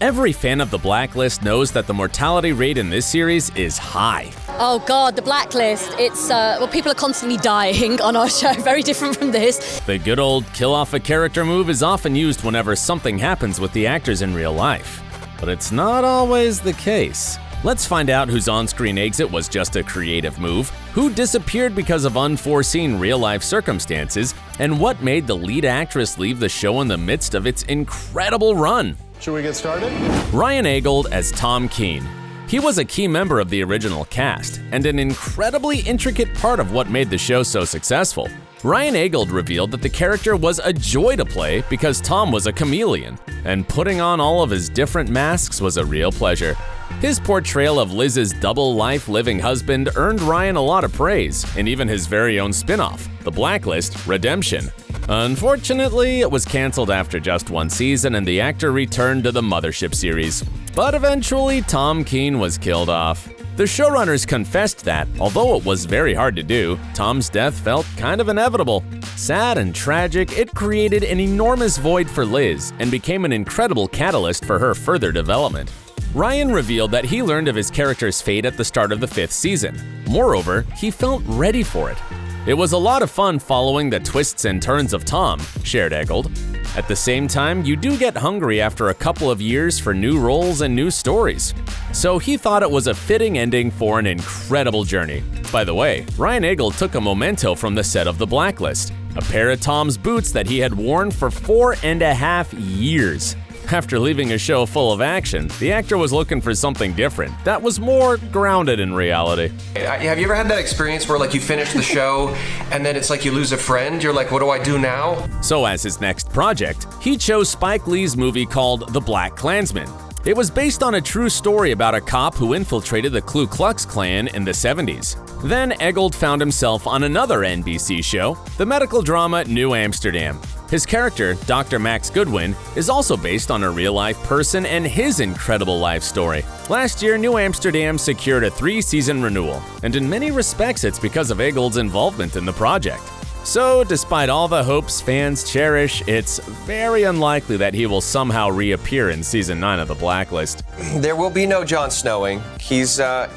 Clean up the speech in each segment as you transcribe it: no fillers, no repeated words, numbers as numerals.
Every fan of The Blacklist knows that the mortality rate in this series is high. Oh God, The Blacklist. It's, people are constantly dying on our show. Very different from this. The good old kill off a character move is often used whenever something happens with the actors in real life. But it's not always the case. Let's find out whose on-screen exit was just a creative move, who disappeared because of unforeseen real-life circumstances, and what made the lead actress leave the show in the midst of its incredible run. Should we get started? Ryan Eggold as Tom Keene. He was a key member of the original cast, and an incredibly intricate part of what made the show so successful. Ryan Eggold revealed that the character was a joy to play because Tom was a chameleon, and putting on all of his different masks was a real pleasure. His portrayal of Liz's double-life living husband earned Ryan a lot of praise, and even his very own spin-off, The Blacklist: Redemption. Unfortunately, it was canceled after just one season and the actor returned to the Mothership series. But eventually, Tom Keene was killed off. The showrunners confessed that, although it was very hard to do, Tom's death felt kind of inevitable. Sad and tragic, it created an enormous void for Liz and became an incredible catalyst for her further development. Ryan revealed that he learned of his character's fate at the start of the 5th season. Moreover, he felt ready for it. It was a lot of fun following the twists and turns of Tom, shared Eggold. At the same time, you do get hungry after a couple of years for new roles and new stories. So he thought it was a fitting ending for an incredible journey. By the way, Ryan Eggold took a memento from the set of The Blacklist, a pair of Tom's boots that he had worn for 4.5 years. After leaving a show full of action, the actor was looking for something different that was more grounded in reality. Have you ever had that experience where you finish the show and then it's like you lose a friend? You're like, what do I do now? So as his next project, he chose Spike Lee's movie called The Black Klansman. It was based on a true story about a cop who infiltrated the Ku Klux Klan in the 70s. Then Eggold found himself on another NBC show, the medical drama New Amsterdam. His character, Dr. Max Goodwin, is also based on a real-life person and his incredible life story. Last year, New Amsterdam secured a 3-season renewal, and in many respects it's because of Eggold's involvement in the project. So, despite all the hopes fans cherish, it's very unlikely that he will somehow reappear in Season 9 of The Blacklist. There will be no Jon Snowing. He's a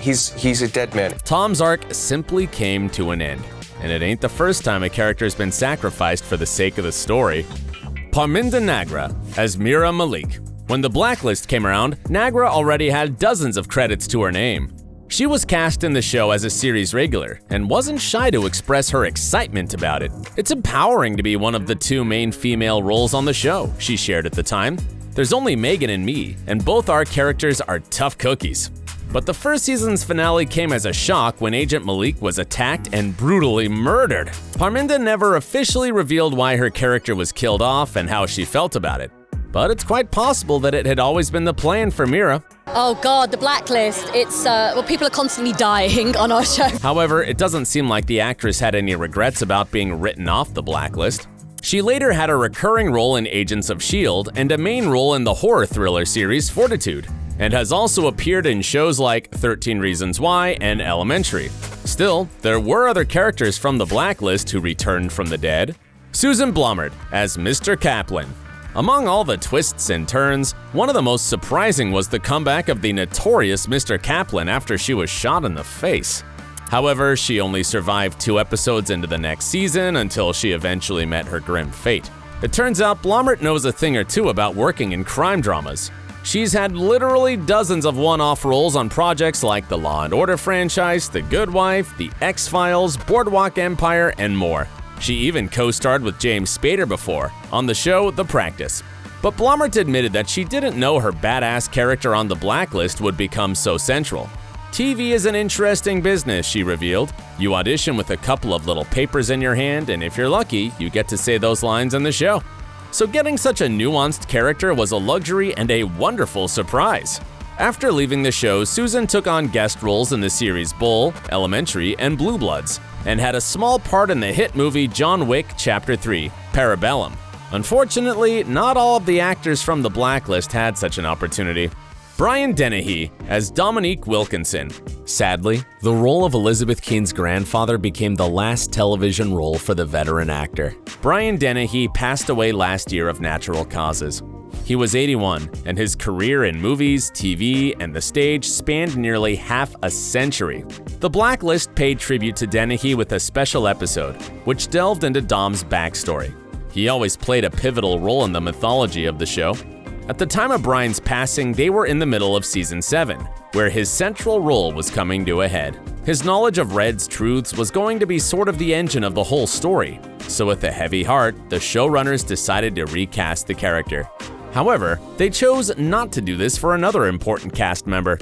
dead man. Tom's arc simply came to an end. And it ain't the first time a character's been sacrificed for the sake of the story. Parminder Nagra as Mira Malik. When The Blacklist came around, Nagra already had dozens of credits to her name. She was cast in the show as a series regular and wasn't shy to express her excitement about it. It's empowering to be one of the 2 main female roles on the show, she shared at the time. There's only Megan and me, and both our characters are tough cookies. But the first season's finale came as a shock when Agent Malik was attacked and brutally murdered. Parminder never officially revealed why her character was killed off and how she felt about it. But it's quite possible that it had always been the plan for Mira. Oh God, The Blacklist. It's, people are constantly dying on our show. However, it doesn't seem like the actress had any regrets about being written off The Blacklist. She later had a recurring role in Agents of S.H.I.E.L.D. and a main role in the horror thriller series Fortitude, and has also appeared in shows like 13 Reasons Why and Elementary. Still, there were other characters from The Blacklist who returned from the dead. Susan Blommaert as Mr. Kaplan. Among all the twists and turns, one of the most surprising was the comeback of the notorious Mr. Kaplan after she was shot in the face. However, she only survived 2 episodes into the next season until she eventually met her grim fate. It turns out Blommaert knows a thing or two about working in crime dramas. She's had literally dozens of one-off roles on projects like the Law & Order franchise, The Good Wife, The X-Files, Boardwalk Empire, and more. She even co-starred with James Spader before, on the show The Practice. But Blommaert admitted that she didn't know her badass character on The Blacklist would become so central. TV is an interesting business, she revealed. You audition with a couple of little papers in your hand, and if you're lucky, you get to say those lines in the show. So getting such a nuanced character was a luxury and a wonderful surprise. After leaving the show, Susan took on guest roles in the series Bull, Elementary, and Blue Bloods, and had a small part in the hit movie John Wick Chapter 3, Parabellum. Unfortunately, not all of the actors from The Blacklist had such an opportunity. Brian Dennehy as Dominique Wilkinson. Sadly, the role of Elizabeth Keene's grandfather became the last television role for the veteran actor. Brian Dennehy passed away last year of natural causes. He was 81, and his career in movies, TV, and the stage spanned nearly half a century. The Blacklist paid tribute to Dennehy with a special episode, which delved into Dom's backstory. He always played a pivotal role in the mythology of the show. At the time of Brian's passing, they were in the middle of season 7, where his central role was coming to a head. His knowledge of Red's truths was going to be sort of the engine of the whole story, so with a heavy heart, the showrunners decided to recast the character. However, they chose not to do this for another important cast member,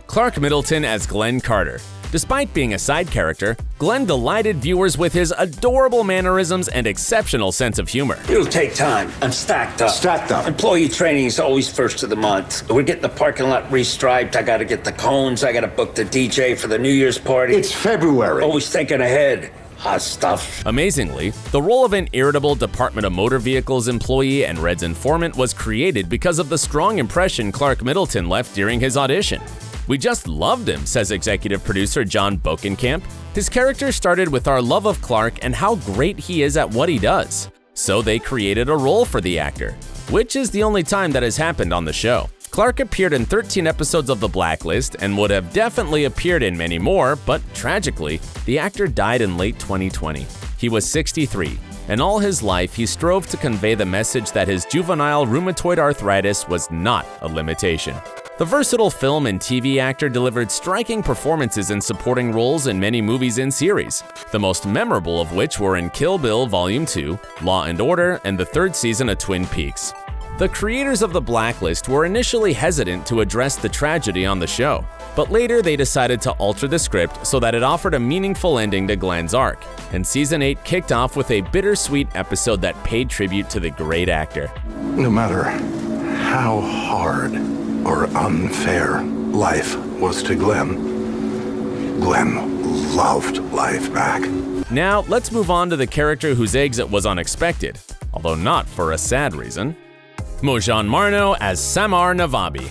Clark Middleton as Glenn Carter. Despite being a side character, Glenn delighted viewers with his adorable mannerisms and exceptional sense of humor. It'll take time. I'm stacked up. Stacked up. Employee training is always first of the month. We're getting the parking lot restriped. I gotta get the cones. I gotta book the DJ for the New Year's party. It's February. Always thinking ahead. Hot stuff. Amazingly, the role of an irritable Department of Motor Vehicles employee and Red's informant was created because of the strong impression Clark Middleton left during his audition. "We just loved him," says executive producer John Bokenkamp. "His character started with our love of Clark and how great he is at what he does. So they created a role for the actor, which is the only time that has happened on the show." Clark appeared in 13 episodes of The Blacklist and would have definitely appeared in many more, but tragically, the actor died in late 2020. He was 63, and all his life he strove to convey the message that his juvenile rheumatoid arthritis was not a limitation. The versatile film and TV actor delivered striking performances in supporting roles in many movies and series, the most memorable of which were in Kill Bill Volume 2, Law & Order, and the 3rd season of Twin Peaks. The creators of The Blacklist were initially hesitant to address the tragedy on the show, but later they decided to alter the script so that it offered a meaningful ending to Glenn's arc, and Season 8 kicked off with a bittersweet episode that paid tribute to the great actor. No matter how hard or unfair life was to Glenn, Glenn loved life back. Now, let's move on to the character whose exit was unexpected, although not for a sad reason. Mojan Marno as Samar Navabi.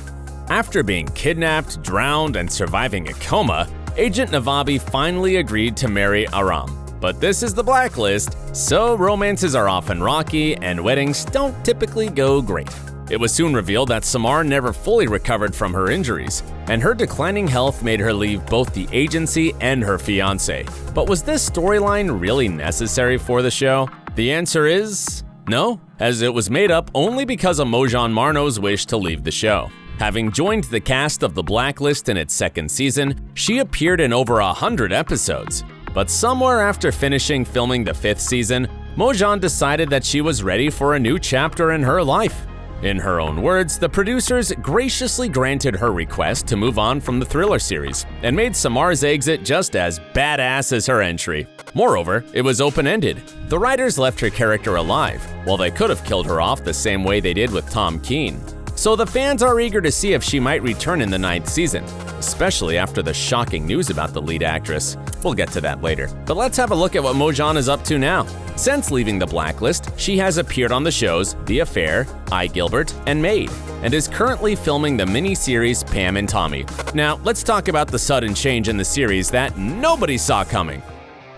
After being kidnapped, drowned, and surviving a coma, Agent Navabi finally agreed to marry Aram. But this is The Blacklist, so romances are often rocky and weddings don't typically go great. It was soon revealed that Samar never fully recovered from her injuries, and her declining health made her leave both the agency and her fiancé. But was this storyline really necessary for the show? The answer is no, as it was made up only because of Mojan Marno's wish to leave the show. Having joined the cast of The Blacklist in its 2nd season, she appeared in over 100 episodes. But somewhere after finishing filming the 5th season, Mojan decided that she was ready for a new chapter in her life. In her own words, the producers graciously granted her request to move on from the thriller series and made Samar's exit just as badass as her entry. Moreover, it was open-ended. The writers left her character alive, while they could have killed her off the same way they did with Tom Keene. So the fans are eager to see if she might return in the 9th season, especially after the shocking news about the lead actress. We'll get to that later. But let's have a look at what Mojan is up to now. Since leaving The Blacklist, she has appeared on the shows The Affair, I, Gilbert, and Maid, and is currently filming the mini-series Pam and Tommy. Now, let's talk about the sudden change in the series that nobody saw coming.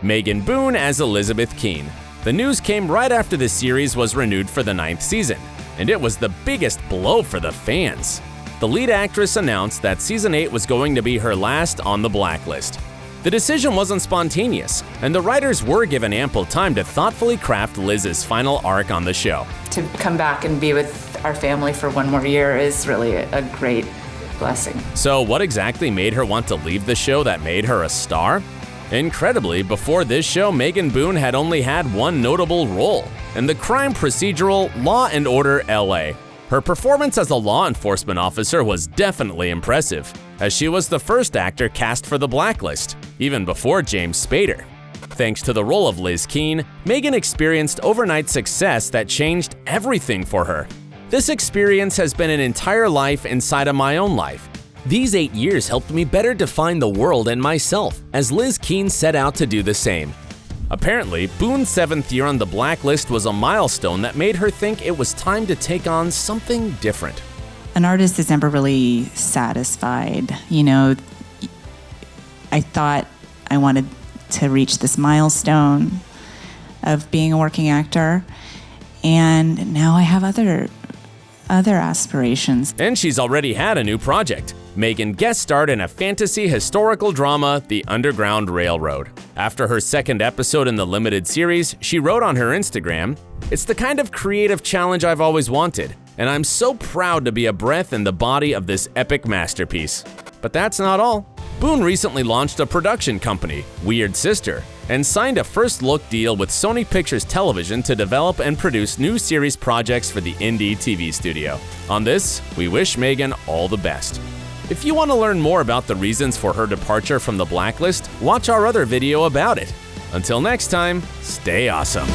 Megan Boon as Elizabeth Keene. The news came right after the series was renewed for the 9th season, and it was the biggest blow for the fans. The lead actress announced that Season 8 was going to be her last on The Blacklist. The decision wasn't spontaneous, and the writers were given ample time to thoughtfully craft Liz's final arc on the show. To come back and be with our family for one more year is really a great blessing. So what exactly made her want to leave the show that made her a star? Incredibly, before this show, Megan Boon had only had one notable role, in the crime procedural Law & Order LA. Her performance as a law enforcement officer was definitely impressive, as she was the first actor cast for The Blacklist, even before James Spader. Thanks to the role of Liz Keene, Megan experienced overnight success that changed everything for her. This experience has been an entire life inside of my own life. These 8 years helped me better define the world and myself, as Liz Keene set out to do the same. Apparently, Boone's 7th year on The Blacklist was a milestone that made her think it was time to take on something different. An artist is never really satisfied. You know, I thought I wanted to reach this milestone of being a working actor, and now I have other other aspirations. And she's already had a new project. Megan guest starred in a fantasy historical drama, The Underground Railroad. After her second episode in the limited series, she wrote on her Instagram, "It's the kind of creative challenge I've always wanted, and I'm so proud to be a breath in the body of this epic masterpiece." But that's not all. Boone recently launched a production company, Weird Sister, and signed a first-look deal with Sony Pictures Television to develop and produce new series projects for the indie TV studio. On this, we wish Megan all the best. If you want to learn more about the reasons for her departure from the Blacklist, watch our other video about it. Until next time, stay awesome.